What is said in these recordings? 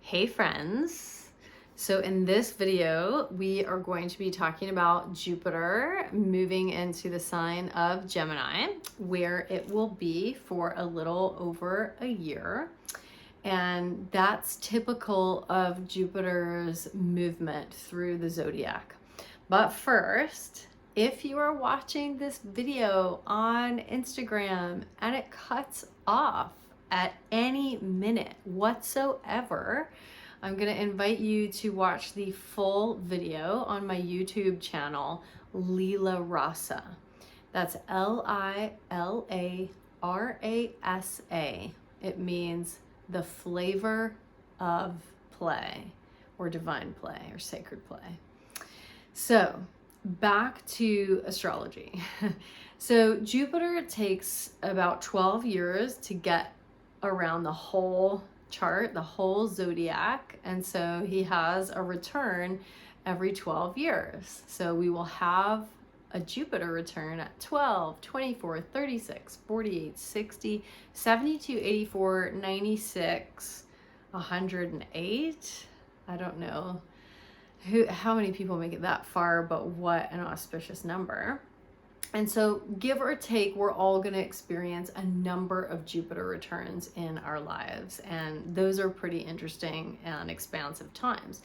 Hey friends! So in this video, we are going to be talking about Jupiter moving into the sign of Gemini, where it will be for a little over a year. And that's typical of Jupiter's movement through the zodiac. But first, if you are watching this video on Instagram and it cuts off at any minute whatsoever, I'm going to invite you to watch the full video on my YouTube channel, Lila Rasa. That's Lilarasa. It means the flavor of play, or divine play, or sacred play. So back to astrology. So Jupiter takes about 12 years to get around the whole chart, the whole zodiac. And so he has a return every 12 years. So we will have a Jupiter return at 12, 24, 36, 48, 60, 72, 84, 96, 108. I don't know how many people make it that far, but what an auspicious number. And so give or take, we're all going to experience a number of Jupiter returns in our lives. And those are pretty interesting and expansive times,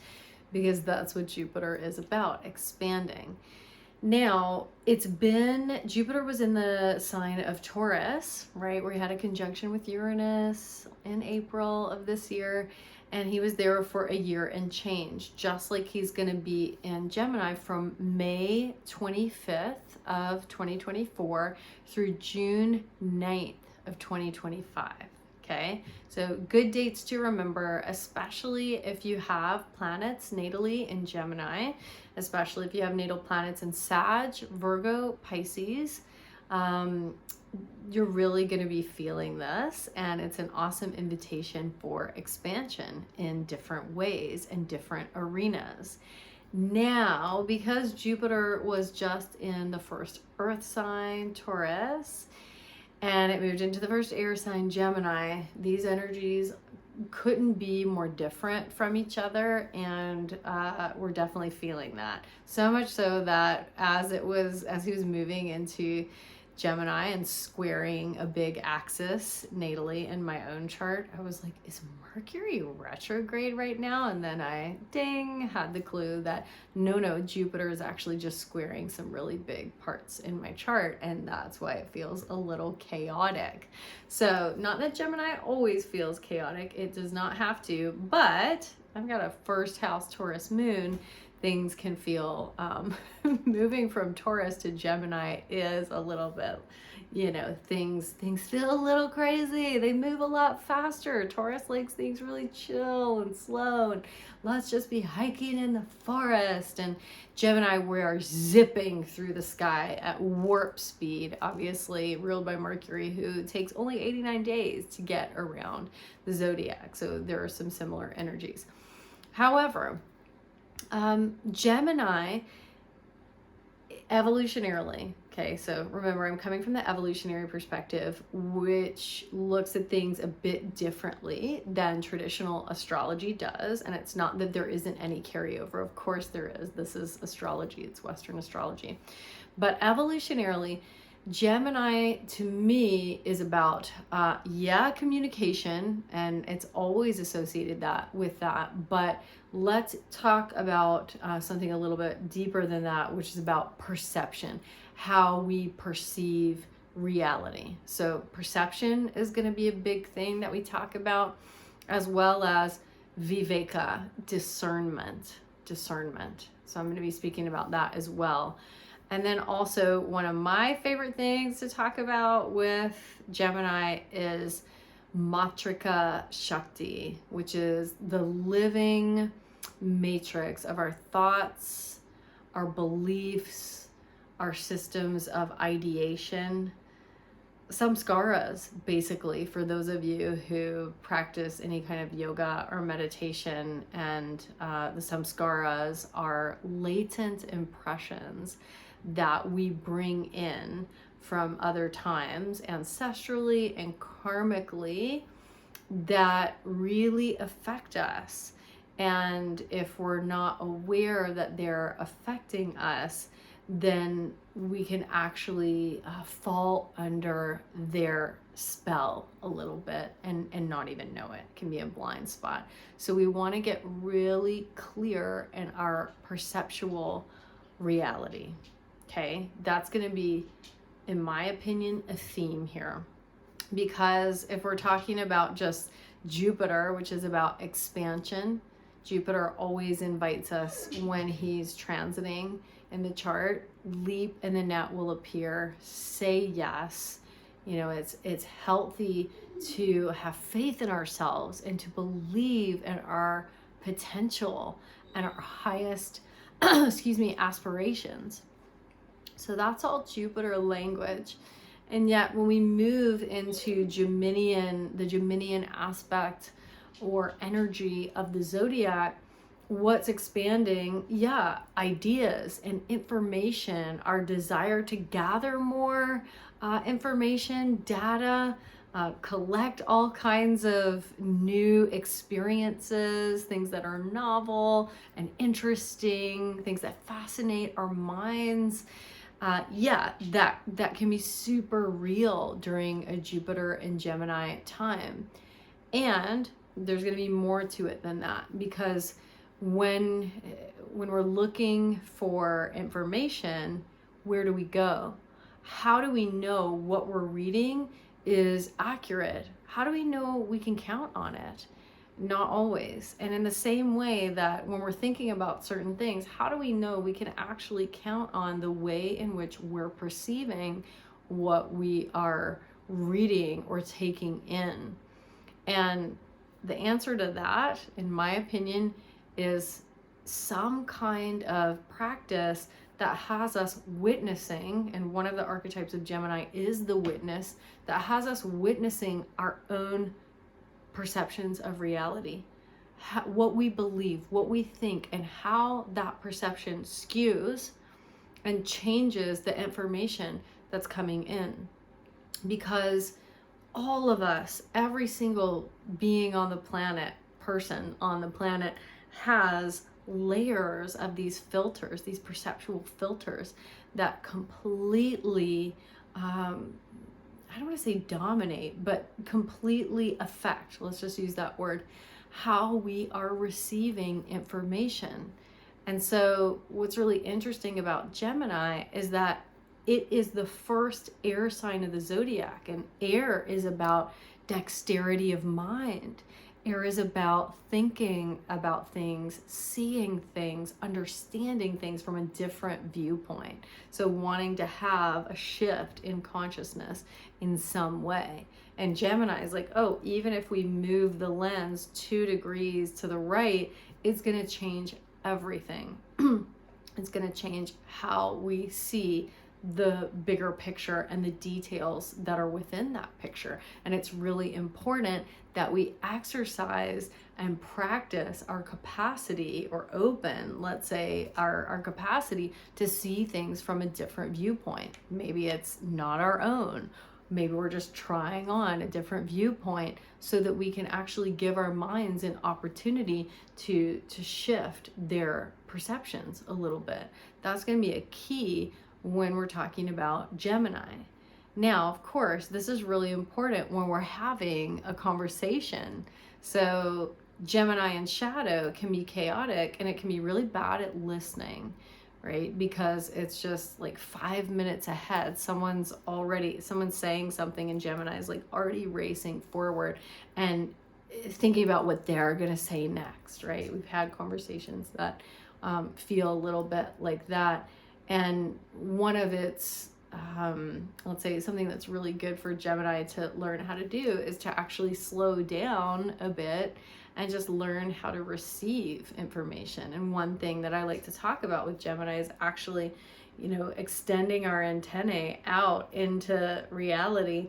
because that's what Jupiter is about, expanding. Now, Jupiter was in the sign of Taurus, right? Where he had a conjunction with Uranus in April of this year. And he was there for a year and change, just like he's going to be in Gemini from May 25th of 2024 through June 9th of 2025. Okay, so good dates to remember, especially if you have planets natally in Gemini, especially if you have natal planets in Sag, Virgo, Pisces. You're really going to be feeling this, and it's an awesome invitation for expansion in different ways and different arenas. Now, because Jupiter was just in the first earth sign, Taurus, and it moved into the first air sign, Gemini, these energies couldn't be more different from each other, and we're definitely feeling that. So much so that as he was moving into Gemini and squaring a big axis natally in my own chart, I was like, is Mercury retrograde right now? And then I, had the clue that no, Jupiter is actually just squaring some really big parts in my chart, and that's why it feels a little chaotic. So not that Gemini always feels chaotic, it does not have to, but I've got a first house Taurus moon. Things can feel, moving from Taurus to Gemini is a little bit, things feel a little crazy. They move a lot faster. Taurus likes things really chill and slow, and let's just be hiking in the forest. And Gemini, we are zipping through the sky at warp speed, obviously ruled by Mercury, who takes only 89 days to get around the zodiac. So there are some similar energies. However, Gemini, evolutionarily, okay, so remember, I'm coming from the evolutionary perspective, which looks at things a bit differently than traditional astrology does. And it's not that there isn't any carryover. Of course there is. This is astrology. It's Western astrology. But evolutionarily, Gemini to me is about, communication, and it's always associated with that. But let's talk about something a little bit deeper than that, which is about perception, how we perceive reality. So perception is going to be a big thing that we talk about, as well as viveka, discernment. So I'm going to be speaking about that as well. And then also, one of my favorite things to talk about with Gemini is Matrika Shakti, which is the living matrix of our thoughts, our beliefs, our systems of ideation. Samskaras, basically, for those of you who practice any kind of yoga or meditation, and the samskaras are latent impressions that we bring in from other times, ancestrally and karmically, that really affect us. And if we're not aware that they're affecting us, then we can actually fall under their spell a little bit and not even know it. It can be a blind spot. So we want to get really clear in our perceptual reality. Okay, that's going to be, in my opinion, a theme here. Because if we're talking about just Jupiter, which is about expansion, Jupiter always invites us when he's transiting in the chart. Leap and the net will appear. Say yes. You know, it's healthy to have faith in ourselves and to believe in our potential and our highest aspirations. So that's all Jupiter language. And yet when we move into the Geminian aspect or energy of the zodiac, what's expanding? Yeah, ideas and information, our desire to gather more information, data, collect all kinds of new experiences, things that are novel and interesting, things that fascinate our minds. That can be super real during a Jupiter and Gemini time. And there's going to be more to it than that, because when we're looking for information, where do we go? How do we know what we're reading is accurate? How do we know we can count on it? Not always. And in the same way that when we're thinking about certain things, how do we know we can actually count on the way in which we're perceiving what we are reading or taking in? And the answer to that, in my opinion, is some kind of practice that has us witnessing, and one of the archetypes of Gemini is the witness, that has us witnessing our own perceptions of reality, what we believe, what we think, and how that perception skews and changes the information that's coming in. Because all of us, every single being on the planet, person on the planet, has layers of these filters, these perceptual filters that completely I don't want to say dominate, but completely affect, let's just use that word, how we are receiving information. And so what's really interesting about Gemini is that it is the first air sign of the zodiac, and air is about dexterity of mind. Air is about thinking about things, seeing things, understanding things from a different viewpoint. So wanting to have a shift in consciousness in some way. And Gemini is like, oh, even if we move the lens 2 degrees to the right, it's going to change everything. It's going to change how we see the bigger picture and the details that are within that picture. And it's really important that we exercise and practice our capacity, or open, let's say, our capacity to see things from a different viewpoint. Maybe it's not our own. Maybe we're just trying on a different viewpoint so that we can actually give our minds an opportunity to shift their perceptions a little bit. That's going to be a key when we're talking about Gemini. Now, of course, this is really important when we're having a conversation. So Gemini in shadow can be chaotic, and it can be really bad at listening, right? Because it's just like 5 minutes ahead. Someone's saying something, and Gemini is like already racing forward and thinking about what they're going to say next, right? We've had conversations that feel a little bit like that. And one of its, let's say something that's really good for Gemini to learn how to do is to actually slow down a bit and just learn how to receive information. And one thing that I like to talk about with Gemini is actually, extending our antennae out into reality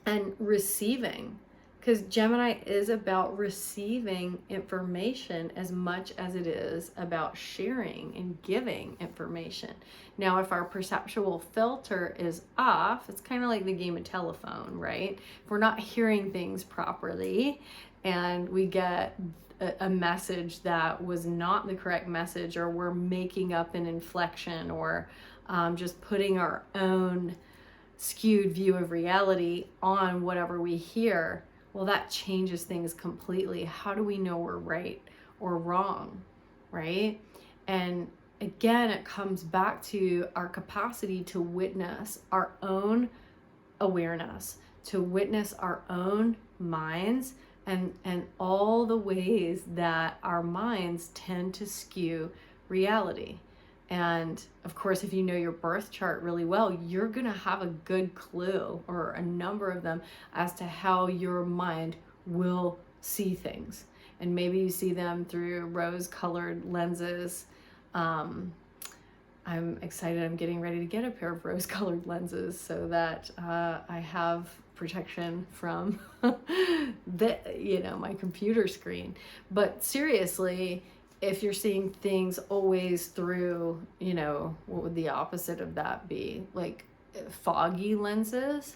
and receiving. Because Gemini is about receiving information as much as it is about sharing and giving information. Now, if our perceptual filter is off, it's kind of like the game of telephone, right? If we're not hearing things properly and we get a message that was not the correct message, or we're making up an inflection, or just putting our own skewed view of reality on whatever we hear, well, that changes things completely. How do we know we're right or wrong, right? And again, it comes back to our capacity to witness our own awareness, to witness our own minds, and all the ways that our minds tend to skew reality. And of course, if you know your birth chart really well, you're going to have a good clue, or a number of them, as to how your mind will see things. And maybe you see them through rose-colored lenses. I'm excited. I'm getting ready to get a pair of rose-colored lenses so that I have protection from my computer screen. But seriously, if you're seeing things always through, what would the opposite of that be? Like foggy lenses,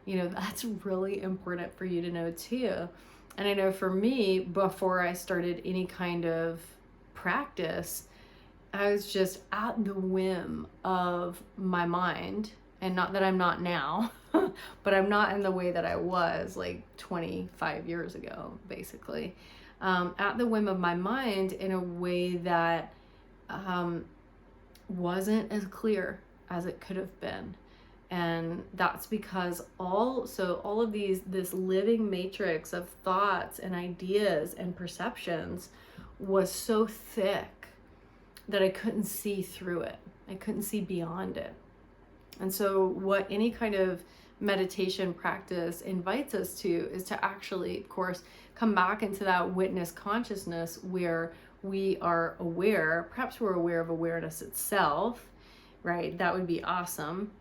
that's really important for you to know too. And I know for me, before I started any kind of practice, I was just at the whim of my mind. And not that I'm not now, but I'm not in the way that I was like 25 years ago, basically. At the whim of my mind in a way that wasn't as clear as it could have been. And that's because all of this living matrix of thoughts and ideas and perceptions was so thick that I couldn't see through it. I couldn't see beyond it. And so what any kind of meditation practice invites us to is to actually, of course, come back into that witness consciousness where we are aware. Perhaps we're aware of awareness itself, right? That would be awesome.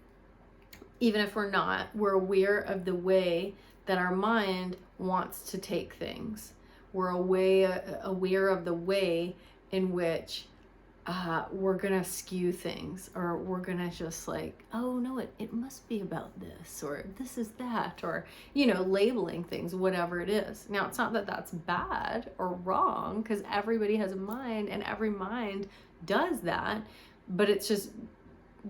Even if we're not, we're aware of the way that our mind wants to take things. We're aware of the way in which we're gonna skew things, or we're gonna just like, oh no, it must be about this, or this is that, or labeling things, whatever it is. Now, it's not that that's bad or wrong, because everybody has a mind and every mind does that, but it's just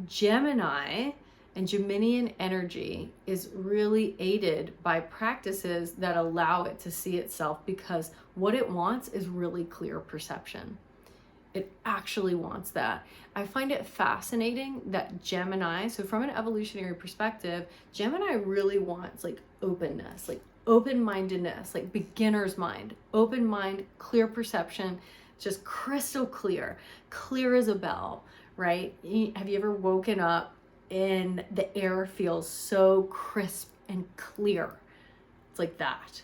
Gemini and Geminian energy is really aided by practices that allow it to see itself, because what it wants is really clear perception. It actually wants that. I find it fascinating that Gemini, so from an evolutionary perspective, Gemini really wants like openness, like open-mindedness, like beginner's mind, open mind, clear perception, just crystal clear, clear as a bell, right? Have you ever woken up and the air feels so crisp and clear? It's like that.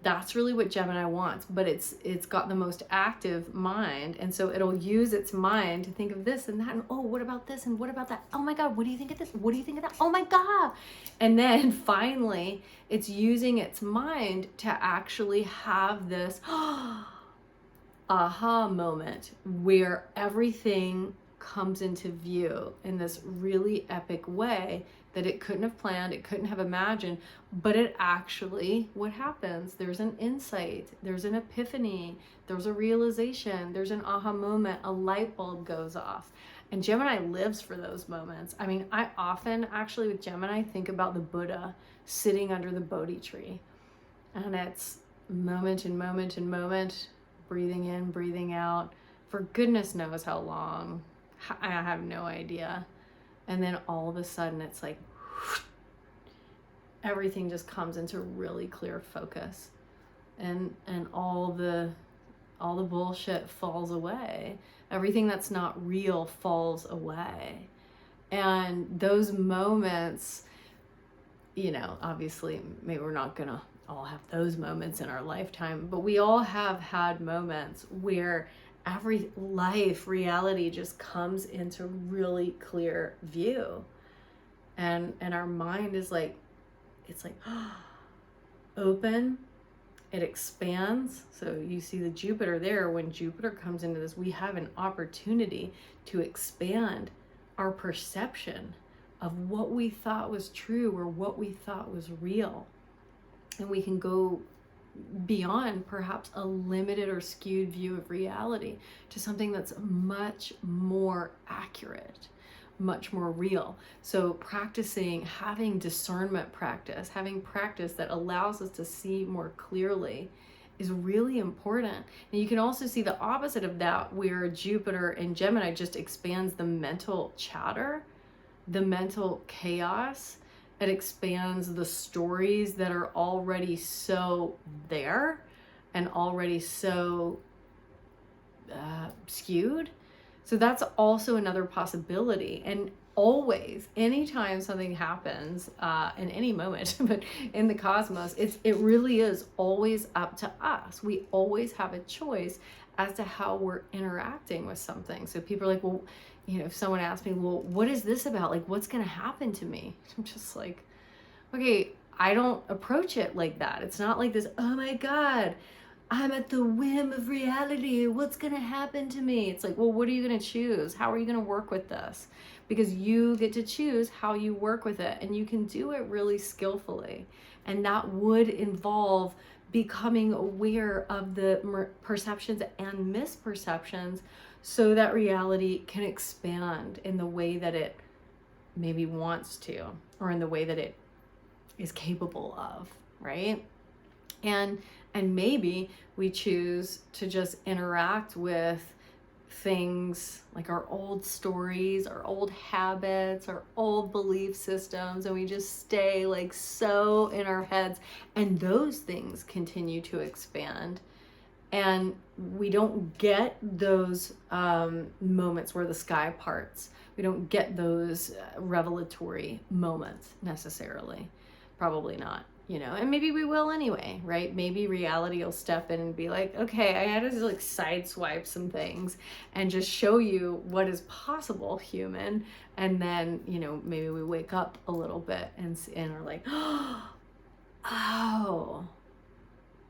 That's really what Gemini wants, but it's got the most active mind, and so it'll use its mind to think of this and that, and oh, what about this and what about that? Oh my God, what do you think of this? What do you think of that? Oh my God. And then finally, it's using its mind to actually have this aha moment where everything comes into view in this really epic way that it couldn't have planned, it couldn't have imagined, but it actually, what happens? There's an insight, there's an epiphany, there's a realization, there's an aha moment, a light bulb goes off. And Gemini lives for those moments. I mean, I often actually with Gemini think about the Buddha sitting under the Bodhi tree. And it's moment and moment and moment, breathing in, breathing out, for goodness knows how long. I have no idea. And then all of a sudden it's like everything just comes into really clear focus, and all the bullshit falls away. Everything that's not real falls away. And those moments, obviously maybe we're not gonna all have those moments in our lifetime, but we all have had moments where every reality just comes into really clear view, and our mind is like, it's like open, it expands. So you see the Jupiter there. When Jupiter comes into this, we have an opportunity to expand our perception of what we thought was true or what we thought was real, and we can go beyond perhaps a limited or skewed view of reality to something that's much more accurate, much more real. So practicing, having discernment practice, having practice that allows us to see more clearly is really important. And you can also see the opposite of that, where Jupiter in Gemini just expands the mental chatter, the mental chaos. It expands the stories that are already so there and already so skewed. So that's also another possibility. And always, anytime something happens in any moment, but in the cosmos, it really is always up to us. We always have a choice as to how we're interacting with something. So people are like, well, you know, if someone asks me, well, what is this about? Like, what's going to happen to me? I'm just like, okay, I don't approach it like that. It's not like this, oh my God, I'm at the whim of reality. What's going to happen to me? It's like, well, what are you going to choose? How are you going to work with this? Because you get to choose how you work with it, and you can do it really skillfully. And that would involve becoming aware of the perceptions and misperceptions so that reality can expand in the way that it maybe wants to, or in the way that it is capable of, right? And maybe we choose to just interact with things like our old stories, our old habits, our old belief systems, and we just stay like so in our heads, and those things continue to expand. And we don't get those moments where the sky parts. We don't get those revelatory moments necessarily. Probably not, you know, and maybe we will anyway, right? Maybe reality will step in and be like, okay, I had to just like sideswipe some things and just show you what is possible, human. And then, you know, maybe we wake up a little bit and are like, oh,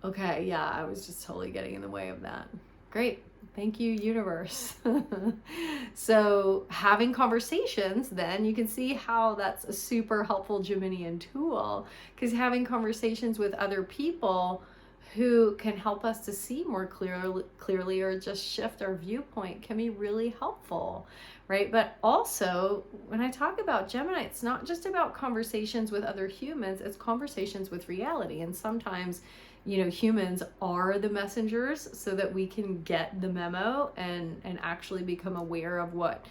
okay, yeah, I was just totally getting in the way of that. Great. Thank you, universe. So having conversations, then you can see how that's a super helpful Geminian tool, because having conversations with other people who can help us to see more clearly or just shift our viewpoint can be really helpful, right? But also, when I talk about Gemini, it's not just about conversations with other humans, it's conversations with reality. And sometimes, you know, humans are the messengers so that we can get the memo and actually become aware of what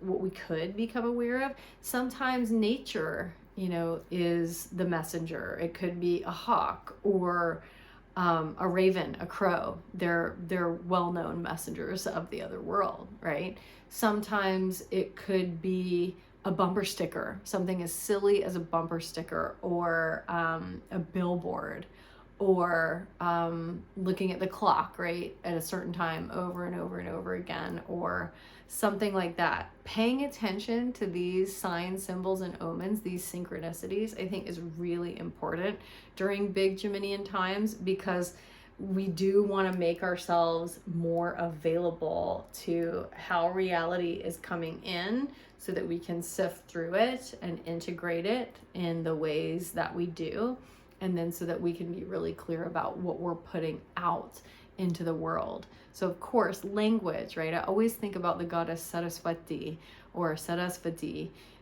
we could become aware of. Sometimes nature, you know, is the messenger. It could be a hawk or a raven, a crow. They're well-known messengers of the other world, right? Sometimes it could be a bumper sticker, something as silly as a bumper sticker, or a billboard, or looking at the clock, right, at a certain time over and over and over again, or something like that. Paying attention to these signs, symbols, and omens, these synchronicities, I think is really important during big Geminian times, because we do want to make ourselves more available to how reality is coming in so that we can sift through it and integrate it in the ways that we do. And then so that we can be really clear about what we're putting out into the world. So of course, language, right? I always think about the goddess Saraswati,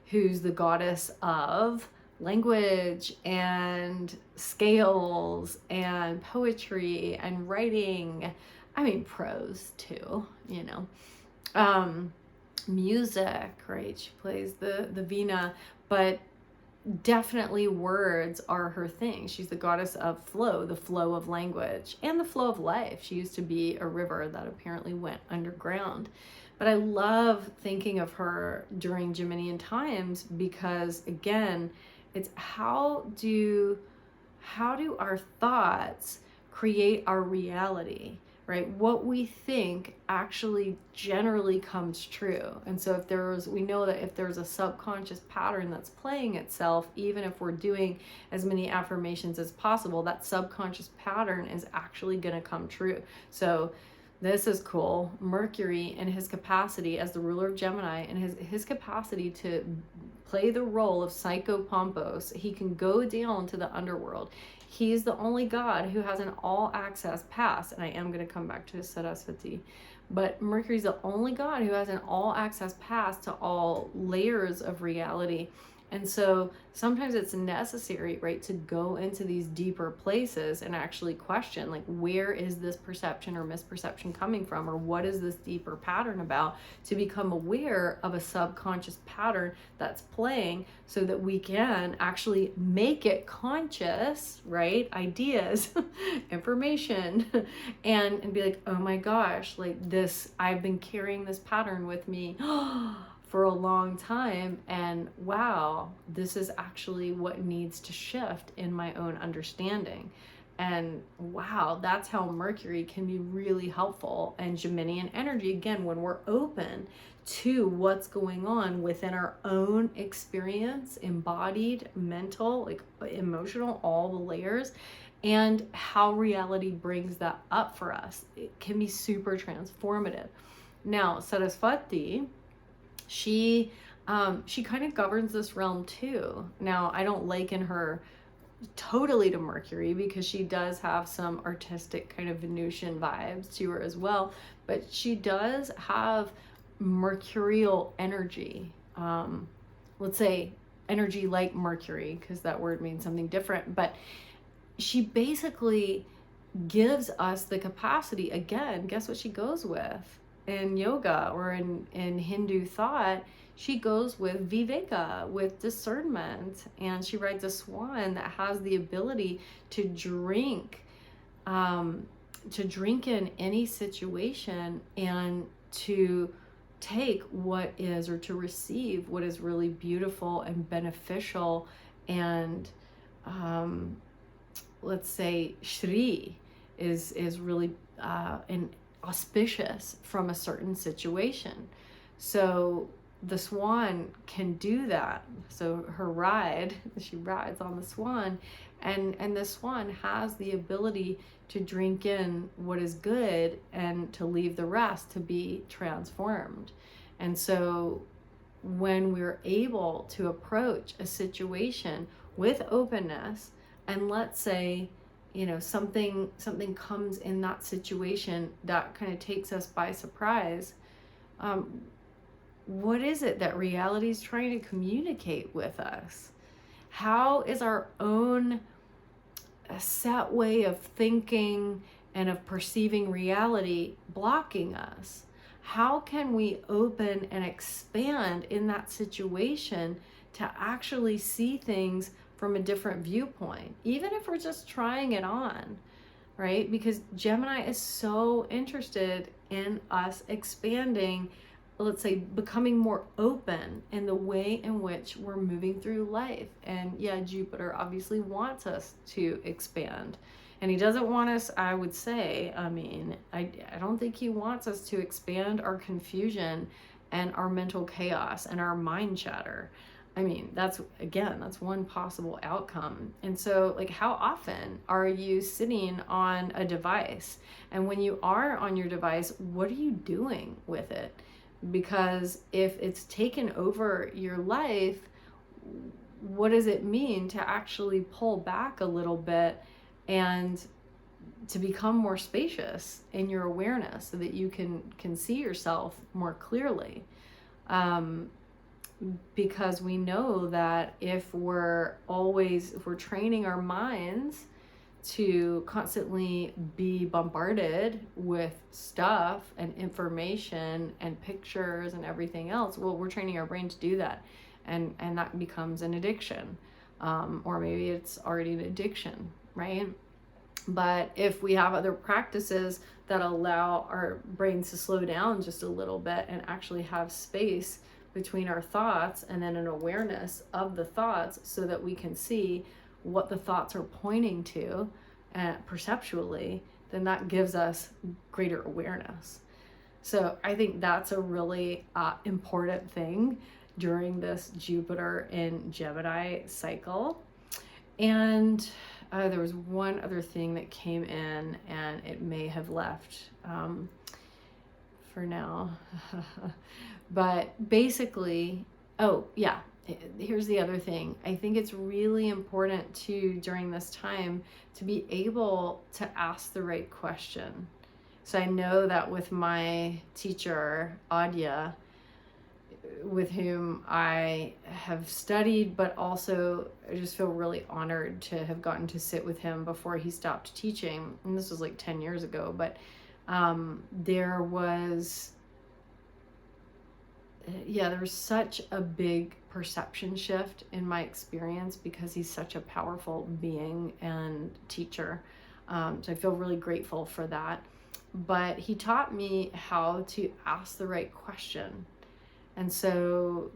who's the goddess of language and scales and poetry and writing. I mean, prose too, you know. Music, right? She plays the Veena, but definitely words are her thing. She's the goddess of flow, the flow of language, and the flow of life. She used to be a river that apparently went underground. But I love thinking of her during Geminian times because, again, it's how do our thoughts create our reality, right? What we think actually generally comes true. And so we know that if there's a subconscious pattern that's playing itself, even if we're doing as many affirmations as possible, that subconscious pattern is actually going to come true. So This is cool. Mercury in his capacity as the ruler of Gemini and his capacity to play the role of psychopompos. He can go down to the underworld. He's the only god who has an all-access pass. And I am going to come back to Saraswati. But Mercury's the only god who has an all-access pass to all layers of reality. And so sometimes it's necessary, right, to go into these deeper places and actually question, like, where is this perception or misperception coming from? Or what is this deeper pattern about, to become aware of a subconscious pattern that's playing so that we can actually make it conscious, right? Ideas, information, and be like, oh my gosh, like this, I've been carrying this pattern with me for a long time, and wow, this is actually what needs to shift in my own understanding. And wow, that's how Mercury can be really helpful. And Geminian energy, again, when we're open to what's going on within our own experience, embodied, mental, like emotional, all the layers, and how reality brings that up for us, it can be super transformative. Now, Saraswati, she kind of governs this realm too. Now, I don't liken her totally to Mercury because she does have some artistic kind of Venusian vibes to her as well, but she does have mercurial energy. Let's say energy like Mercury, because that word means something different, but she basically gives us the capacity, again, guess what she goes with? In yoga or in Hindu thought, she goes with viveka, with discernment, and she rides a swan that has the ability to drink in any situation and to take what is, or to receive what is really beautiful and beneficial and let's say Shri is really auspicious from a certain situation. So the swan can do that. So her ride, she rides on the swan, and the swan has the ability to drink in what is good and to leave the rest to be transformed. And so when we're able to approach a situation with openness, and let's say, you know, something comes in that situation that kind of takes us by surprise, what is it that reality is trying to communicate with us? How is our own set way of thinking and of perceiving reality blocking us? How can we open and expand in that situation to actually see things from a different viewpoint, even if we're just trying it on, right? Because Gemini is so interested in us expanding, let's say, becoming more open in the way in which we're moving through life. And yeah, Jupiter obviously wants us to expand. And he doesn't want us, I would say, I don't think he wants us to expand our confusion and our mental chaos and our mind chatter. I mean, that's one possible outcome. And so, like, how often are you sitting on a device? And when you are on your device, what are you doing with it? Because if it's taken over your life, what does it mean to actually pull back a little bit and to become more spacious in your awareness so that you can see yourself more clearly? Because we know that if we're training our minds to constantly be bombarded with stuff and information and pictures and everything else, well, we're training our brain to do that, and that becomes an addiction, or maybe it's already an addiction, right? But if we have other practices that allow our brains to slow down just a little bit and actually have space between our thoughts, and then an awareness of the thoughts so that we can see what the thoughts are pointing to perceptually, then that gives us greater awareness. So I think that's a really important thing during this Jupiter in Gemini cycle. And there was one other thing that came in and it may have left for now. But basically, oh yeah, here's the other thing. I think it's really important to, during this time, to be able to ask the right question. So I know that with my teacher, Adya, with whom I have studied, but also I just feel really honored to have gotten to sit with him before he stopped teaching. And this was like 10 years ago, but there was such a big perception shift in my experience because he's such a powerful being and teacher. So I feel really grateful for that. But he taught me how to ask the right question. And so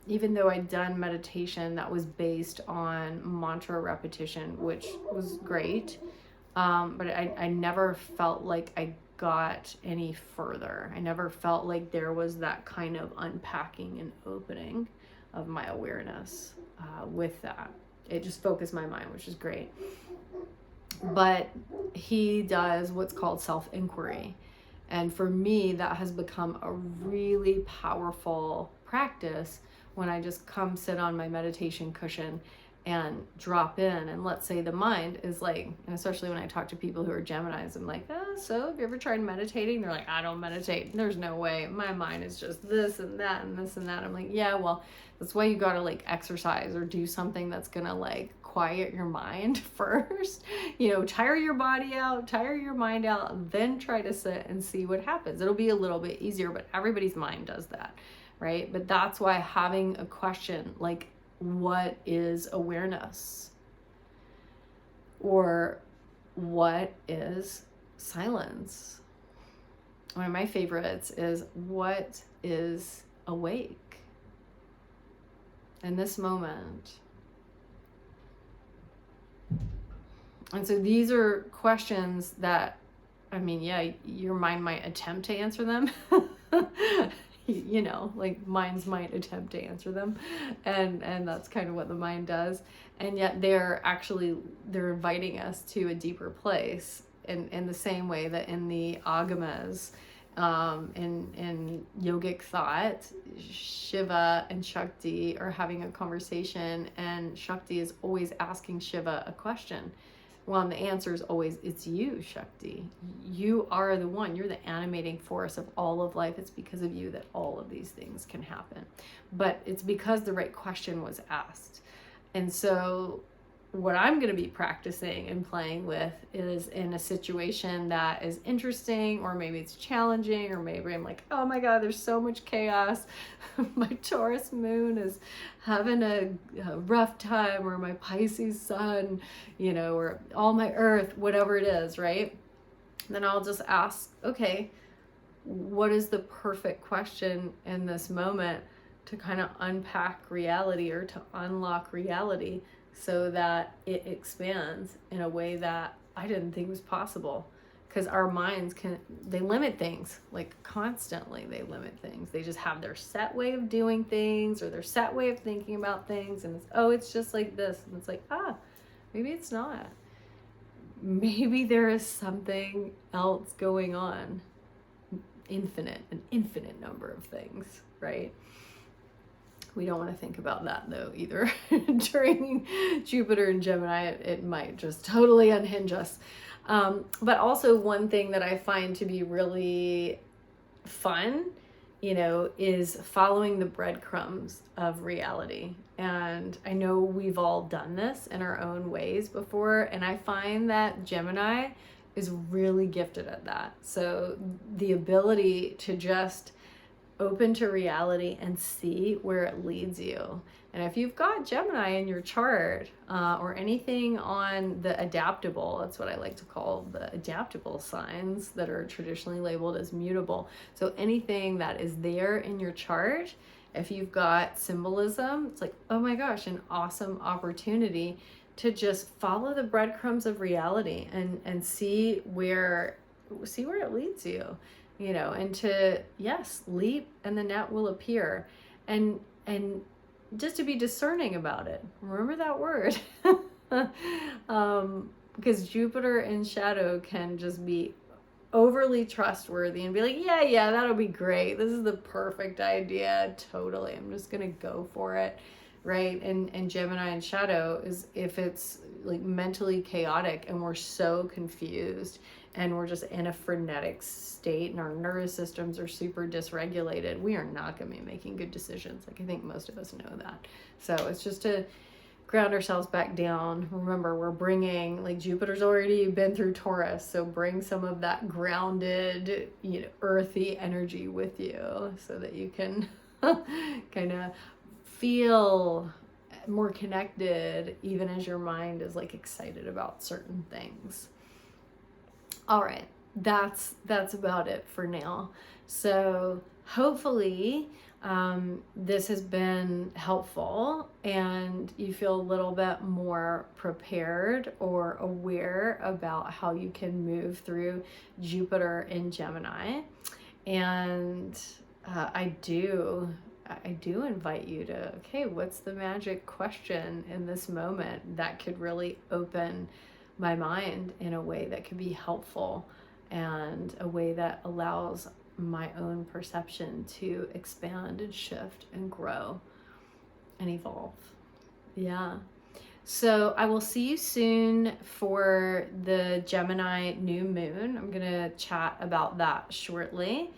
even though I'd done meditation that was based on mantra repetition, which was great, but I never felt like I got any further. I never felt like there was that kind of unpacking and opening of my awareness with that. It just focused my mind, which is great. But he does what's called self-inquiry. And for me, that has become a really powerful practice when I just come sit on my meditation cushion and drop in. And let's say the mind is like, and especially when I talk to people who are Geminis, I'm like, so have you ever tried meditating? They're like, I don't meditate. There's no way. My mind is just this and that and this and that. I'm like, yeah, well, that's why you got to like exercise or do something that's going to like quiet your mind first, tire your body out, tire your mind out, then try to sit and see what happens. It'll be a little bit easier, but everybody's mind does that, right? But that's why having a question like, what is awareness? Or what is silence? One of my favorites is, what is awake in this moment? And so these are questions that, your mind might attempt to answer them. Like minds might attempt to answer them. And that's kind of what the mind does. And yet they're inviting us to a deeper place in the same way that in the agamas, in yogic thought, Shiva and Shakti are having a conversation, and Shakti is always asking Shiva a question. Well, and the answer is always, it's you, Shakti. You are the one. You're the animating force of all of life. It's because of you that all of these things can happen. But it's because the right question was asked. And so what I'm going to be practicing and playing with is in a situation that is interesting, or maybe it's challenging, or maybe I'm like, oh my God, there's so much chaos. My Taurus moon is having a rough time, or my Pisces sun, or all my earth, whatever it is, right? Then I'll just ask, okay, what is the perfect question in this moment to kind of unpack reality or to unlock reality, so that it expands in a way that I didn't think was possible. Because our minds they limit things, like constantly they limit things. They just have their set way of doing things, or their set way of thinking about things. And it's just like this. And it's like, maybe it's not. Maybe there is something else going on. An infinite number of things, right? We don't want to think about that though either. During Jupiter and Gemini, it might just totally unhinge us. But also one thing that I find to be really fun, is following the breadcrumbs of reality. And I know we've all done this in our own ways before. And I find that Gemini is really gifted at that. So the ability to just open to reality and see where it leads you. And if you've got Gemini in your chart, or anything on the adaptable, that's what I like to call the adaptable signs that are traditionally labeled as mutable. So anything that is there in your chart, if you've got symbolism, it's like, oh my gosh, an awesome opportunity to just follow the breadcrumbs of reality and see where it leads you. And to, yes, leap and the net will appear. And just to be discerning about it. Remember that word. Because Jupiter in shadow can just be overly trustworthy and be like, yeah, that'll be great. This is the perfect idea. Totally. I'm just going to go for it. Right. And Gemini in shadow is if it's like mentally chaotic and we're so confused and we're just in a frenetic state and our nervous systems are super dysregulated, we are not going to be making good decisions. Like, I think most of us know that. So it's just to ground ourselves back down. Remember, we're bringing, like, Jupiter's already been through Taurus, so bring some of that grounded, earthy energy with you so that you can kind of feel more connected even as your mind is like excited about certain things. All right, that's about it for now. So hopefully this has been helpful and you feel a little bit more prepared or aware about how you can move through Jupiter in Gemini. And I do invite you to, okay, what's the magic question in this moment that could really open my mind in a way that could be helpful and a way that allows my own perception to expand and shift and grow and evolve. Yeah. So I will see you soon for the Gemini new moon. I'm going to chat about that shortly.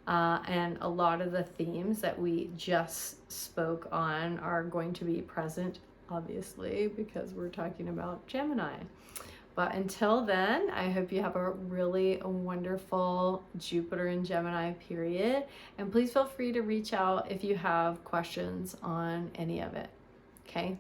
And a lot of the themes that we just spoke on are going to be present, obviously, because we're talking about Gemini. But until then, I hope you have a really wonderful Jupiter and Gemini period. And please feel free to reach out if you have questions on any of it. Okay?